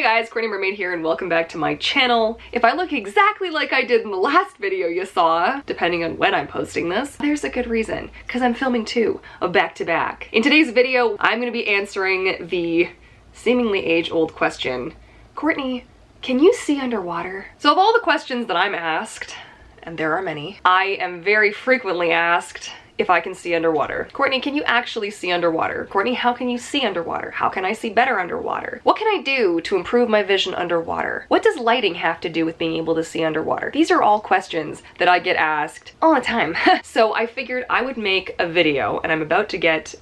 Hi guys, Courtney Mermaid here and welcome back to my channel. If I look exactly like I did in the last video you saw, depending on when I'm posting this, there's a good reason, because I'm filming two of back-to-back. In today's video, I'm going to be answering the seemingly age-old question, Courtney, can you see underwater? So of all the questions that I'm asked, and there are many, I am very frequently asked if I can see underwater. Courtney, can you actually see underwater? Courtney, how can you see underwater? How can I see better underwater? What can I do to improve my vision underwater? What does lighting have to do with being able to see underwater? These are all questions that I get asked all the time. So I figured I would make a video, and I'm about to get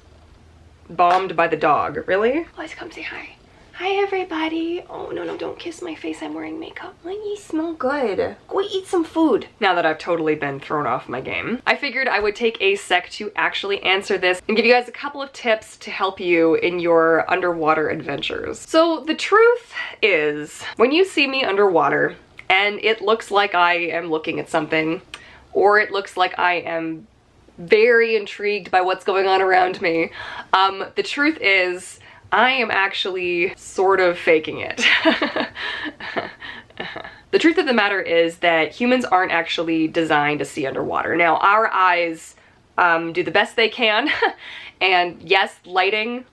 bombed by the dog. Really? Let's come say hi. Hi everybody. Oh no, don't kiss my face, I'm wearing makeup. Why you smell good? Go eat some food. Now that I've totally been thrown off my game, I figured I would take a sec to actually answer this and give you guys a couple of tips to help you in your underwater adventures. So the truth is, when you see me underwater and it looks like I am looking at something, or it looks like I am very intrigued by what's going on around me, the truth is, I am actually sort of faking it. The truth of the matter is that humans aren't actually designed to see underwater. Now, our eyes do the best they can, and yes, lighting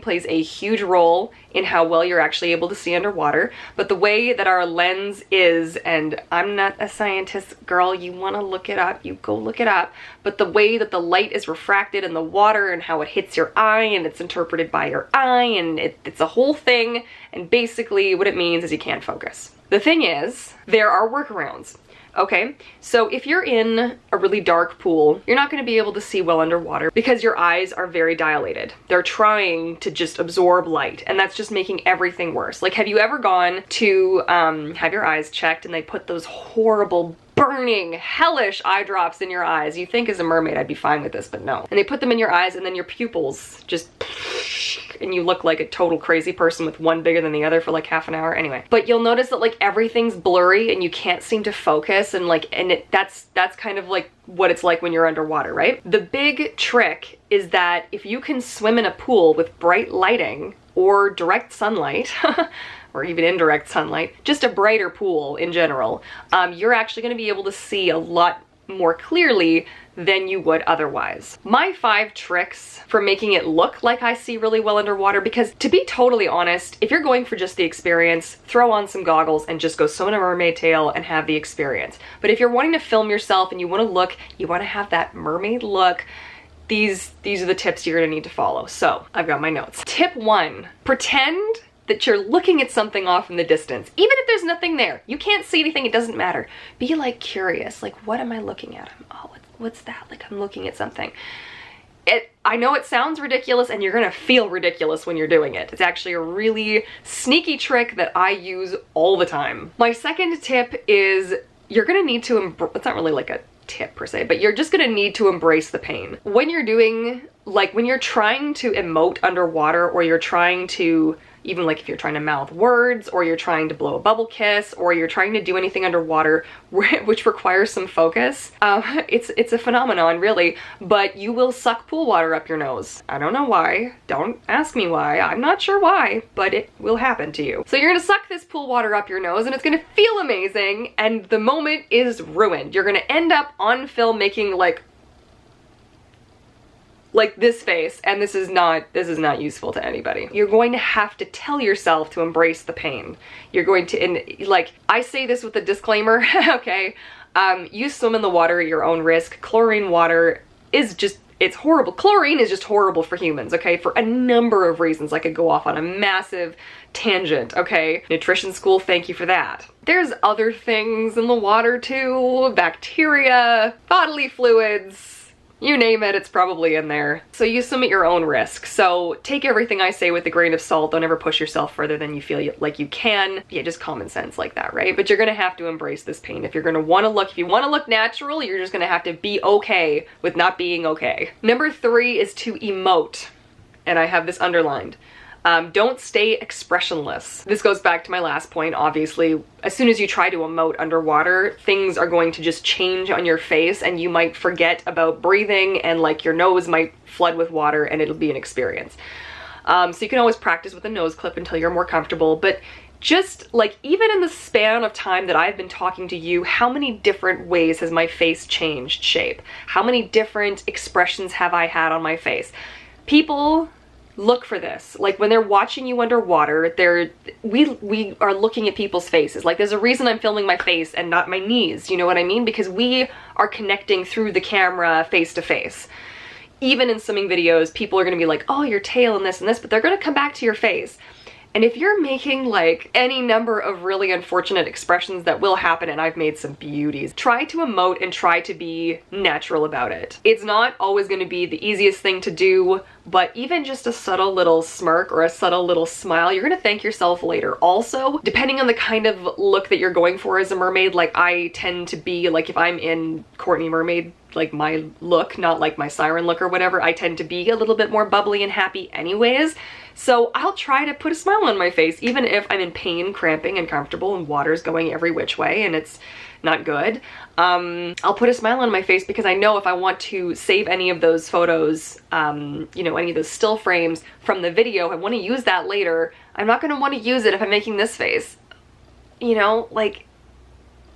plays a huge role in how well you're actually able to see underwater, but the way that our lens is, and I'm not a scientist, girl, you want to look it up, you go look it up, but the way that the light is refracted in the water and how it hits your eye and it's interpreted by your eye, and it's a whole thing, and basically what it means is you can't focus. The thing is, there are workarounds. Okay, so if you're in a really dark pool, you're not going to be able to see well underwater because your eyes are very dilated. They're trying to just absorb light, and that's just making everything worse. Like, have you ever gone to have your eyes checked and they put those horrible burning, hellish eye drops in your eyes? You think as a mermaid I'd be fine with this, but no. And they put them in your eyes and then your pupils just, and you look like a total crazy person with one bigger than the other for like half an hour. Anyway, but you'll notice that like everything's blurry and you can't seem to focus, and like, that's kind of like what it's like when you're underwater, right? The big trick is that if you can swim in a pool with bright lighting or direct sunlight, or even indirect sunlight, just a brighter pool in general, you're actually going to be able to see a lot more clearly than you would otherwise. My 5 tricks for making it look like I see really well underwater, because to be totally honest, if you're going for just the experience, throw on some goggles and just go swim in a mermaid tail and have the experience. But if you're wanting to film yourself and you want to look, you want to have that mermaid look, these are the tips you're going to need to follow. So I've got my notes. Tip 1, pretend that you're looking at something off in the distance. Even if there's nothing there, you can't see anything, it doesn't matter. Be like curious, like what am I looking at? Oh, what's that? Like I'm looking at something. I know it sounds ridiculous and you're gonna feel ridiculous when you're doing it. It's actually a really sneaky trick that I use all the time. My second tip is you're gonna need to, it's not really like a tip per se, but you're just gonna need to embrace the pain. When you're doing, like when you're trying to emote underwater, or you're trying to, even like if you're trying to mouth words, or you're trying to blow a bubble kiss, or you're trying to do anything underwater which requires some focus, it's a phenomenon really, but you will suck pool water up your nose. I don't know why, don't ask me why, I'm not sure why, but it will happen to you. So you're gonna suck this pool water up your nose and it's gonna feel amazing, and the moment is ruined. You're gonna end up on film making like this face, and this is not useful to anybody. You're going to have to tell yourself to embrace the pain. You're going to, and like, I say this with a disclaimer, okay? You swim in the water at your own risk. Chlorine water is just, it's horrible. Chlorine is just horrible for humans, okay? For a number of reasons. I could go off on a massive tangent, okay? Nutrition school, thank you for that. There's other things in the water too, bacteria, bodily fluids, you name it, it's probably in there. So you swim at your own risk. So take everything I say with a grain of salt. Don't ever push yourself further than you feel like you can. Yeah, just common sense like that, right? But you're gonna have to embrace this pain. If you're gonna wanna look, if you wanna look natural, you're just gonna have to be okay with not being okay. Number 3 is to emote. And I have this underlined. Don't stay expressionless. This goes back to my last point, obviously. As soon as you try to emote underwater, things are going to just change on your face and you might forget about breathing, and like your nose might flood with water and it'll be an experience. So you can always practice with a nose clip until you're more comfortable, but just like, even in the span of time that I've been talking to you, how many different ways has my face changed shape? How many different expressions have I had on my face? People look for this. Like, when they're watching you underwater, we are looking at people's faces. Like, there's a reason I'm filming my face and not my knees, you know what I mean? Because we are connecting through the camera face to face. Even in swimming videos, people are gonna be like, oh, your tail and this, but they're gonna come back to your face. And if you're making like any number of really unfortunate expressions, that will happen, and I've made some beauties, try to emote and try to be natural about it. It's not always going to be the easiest thing to do, but even just a subtle little smirk or a subtle little smile, you're going to thank yourself later. Also, depending on the kind of look that you're going for as a mermaid, like I tend to be, like if I'm in Courtney Mermaid, like my look, not like my siren look or whatever, I tend to be a little bit more bubbly and happy anyways. So I'll try to put a smile on my face, even if I'm in pain, cramping, uncomfortable, and water's going every which way and it's not good. I'll put a smile on my face because I know if I want to save any of those photos, you know, any of those still frames from the video, I want to use that later. I'm not going to want to use it if I'm making this face. You know, like,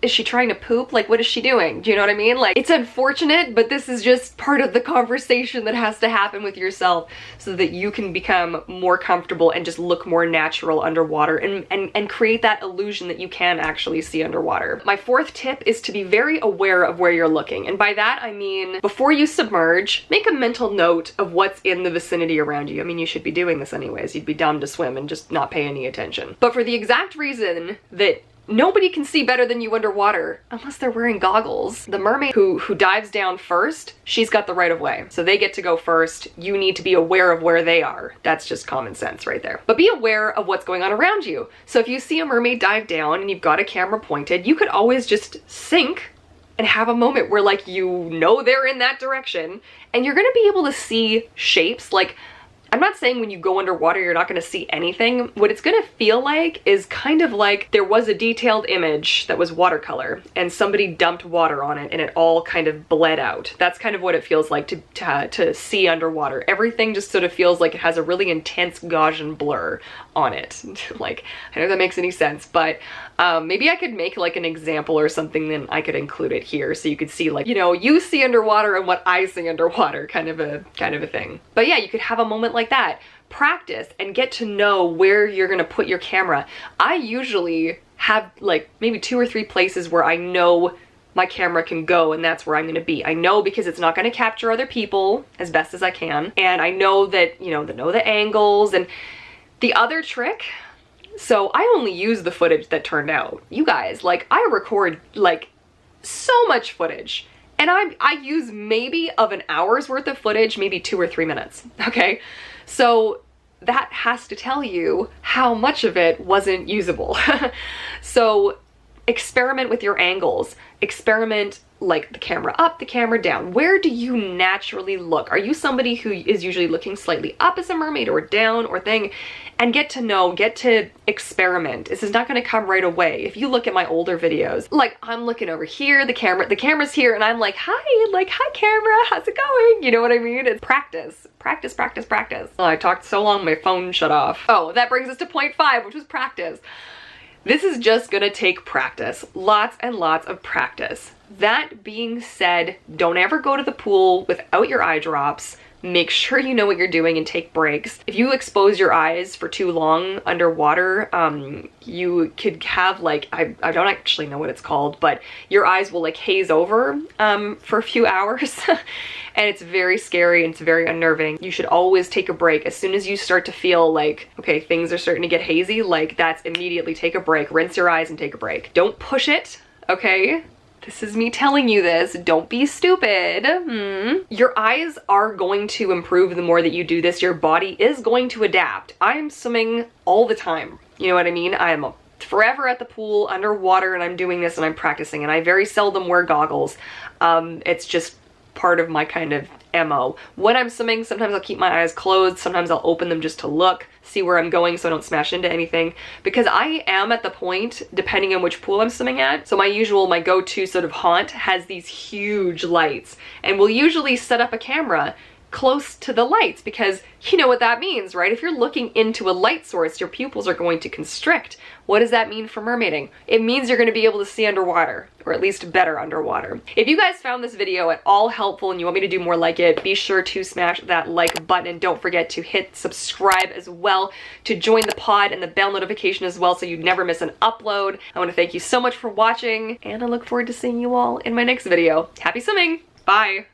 is she trying to poop? Like, what is she doing? Do you know what I mean? Like, it's unfortunate, but this is just part of the conversation that has to happen with yourself so that you can become more comfortable and just look more natural underwater and create that illusion that you can actually see underwater. My fourth tip is to be very aware of where you're looking. And by that, I mean, before you submerge, make a mental note of what's in the vicinity around you. I mean, you should be doing this anyways. You'd be dumb to swim and just not pay any attention. But for the exact reason that nobody can see better than you underwater unless they're wearing goggles. The mermaid who dives down first, she's got the right of way. So they get to go first. You need to be aware of where they are. That's just common sense right there. But be aware of what's going on around you. So if you see a mermaid dive down and you've got a camera pointed, you could always just sink and have a moment where, like, you know they're in that direction and you're gonna be able to see shapes. Like, I'm not saying when you go underwater you're not going to see anything. What it's going to feel like is kind of like there was a detailed image that was watercolor and somebody dumped water on it and it all kind of bled out. That's kind of what it feels like to see underwater. Everything just sort of feels like it has a really intense Gaussian blur on it. Like, I don't know if that makes any sense, but maybe I could make like an example or something, then I could include it here so you could see, like, you know, you see underwater and what I see underwater, kind of a thing. But yeah, you could have a moment like that. Practice and get to know where you're gonna put your camera. I usually have like maybe 2 or 3 places where I know my camera can go and that's where I'm gonna be. I know because it's not gonna capture other people as best as I can. And I know that, you know the angles. And the other trick, so I only use the footage that turned out. You guys, like, I record like so much footage. And I use maybe of an hour's worth of footage, maybe 2 or 3 minutes, okay? So that has to tell you how much of it wasn't usable. So experiment with your angles. Experiment, like, the camera up, the camera down. Where do you naturally look? Are you somebody who is usually looking slightly up as a mermaid or down or thing? And get to experiment. This is not gonna come right away. If you look at my older videos, like, I'm looking over here, the camera's here, and I'm like, hi camera, how's it going? You know what I mean? It's practice. Practice, practice, practice. Oh, I talked so long my phone shut off. Oh, that brings us to point 5, which was practice. This is just gonna take practice. Lots and lots of practice. That being said, don't ever go to the pool without your eye drops. Make sure you know what you're doing and take breaks. If you expose your eyes for too long underwater, you could have, like, I don't actually know what it's called, but your eyes will like haze over for a few hours. And it's very scary and it's very unnerving. You should always take a break. As soon as you start to feel like, okay, things are starting to get hazy, like, that's immediately take a break. Rinse your eyes and take a break. Don't push it, okay? This is me telling you this. Don't be stupid. Your eyes are going to improve the more that you do this. Your body is going to adapt. I'm swimming all the time. You know what I mean? I'm forever at the pool underwater and I'm doing this and I'm practicing, and I very seldom wear goggles. It's just part of my kind of MO. When I'm swimming, sometimes I'll keep my eyes closed, sometimes I'll open them just to look, see where I'm going so I don't smash into anything, because I am at the point, depending on which pool I'm swimming at. So my go-to sort of haunt has these huge lights, and we'll usually set up a camera close to the lights, because you know what that means, right? If you're looking into a light source, your pupils are going to constrict. What does that mean for mermaiding? It means you're going to be able to see underwater, or at least better underwater. If you guys found this video at all helpful and you want me to do more like it, be sure to smash that like button, and don't forget to hit subscribe as well to join the pod and the bell notification as well so you never miss an upload. I want to thank you so much for watching, and I look forward to seeing you all in my next video. Happy swimming! Bye!